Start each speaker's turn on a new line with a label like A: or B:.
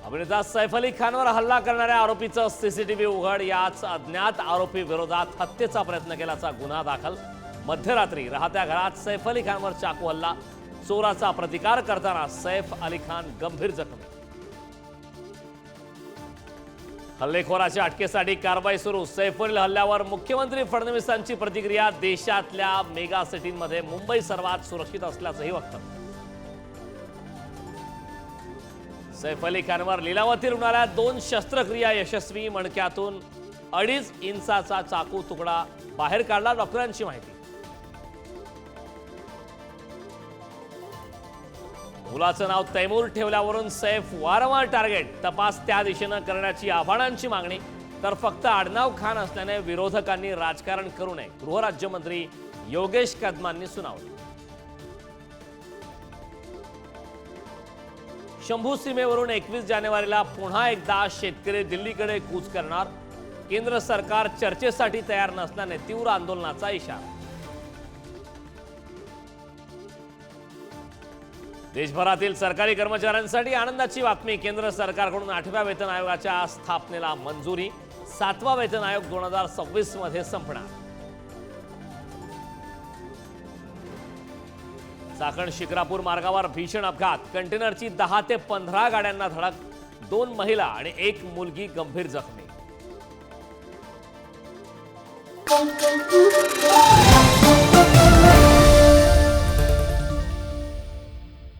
A: अभिनेता सैफ अली खानवर हल्ला करणाऱ्या आरोपीचं सीसीटीव्ही उघड। याच अज्ञात आरोपी विरोधात हत्येचा प्रयत्न केल्याचा गुन्हा दाखल। मध्यरात्री राहत्या घरात सैफ अली खानवर चाकू हल्ला। चोराचा प्रतिकार करताना सैफ अली खान गंभीर जखमी। हल्लेखोराच्या अटकेसाठी कारवाई सुरू। सैफवरील हल्ल्यावर मुख्यमंत्री फडणवीसांची प्रतिक्रिया। देशातल्या मेगा सिटींमध्ये मुंबई सर्वात सुरक्षित असल्याचंही वक्तव्य। सैफ अली खानवर लीलावती रुग्णालयात 2 शस्त्रक्रिया यशस्वी। मणक्यातून 2.5 इंचाचा चाकू तुकडा बाहेर काढला। डॉक्टरांची माहिती। मुलाचं नाव तैमूर ठेवल्यावरून सैफ वारंवार टार्गेट। तपास त्या दिशेनं करण्याची आव्हानांची मागणी। तर फक्त आडनाव खान असल्याने विरोधकांनी राजकारण करू नये, गृहराज्यमंत्री योगेश कदमांनी सुनावलं। शंभू सीमेवरून 21 जानेवारीला पुन्हा एकदा शेतकरी दिल्लीकडे कूच करणार। केंद्र सरकार चर्चेसाठी तयार नसल्याने तीव्र आंदोलनाचा इशारा। देशभरातील सरकारी कर्मचाऱ्यांसाठी आनंदाची बातमी। केंद्र सरकारकडून 8व्या वेतन आयोगाच्या स्थापनेला मंजुरी। 7वा वेतन आयोग 2026 मध्ये संपणार। चाकण शिक्रापूर मार्गावर भीषण अपघात। कंटेनरची 10 ते 15 गाड्यांना धडक। 2 महिला आणि 1 मुलगी गंभीर जखमी।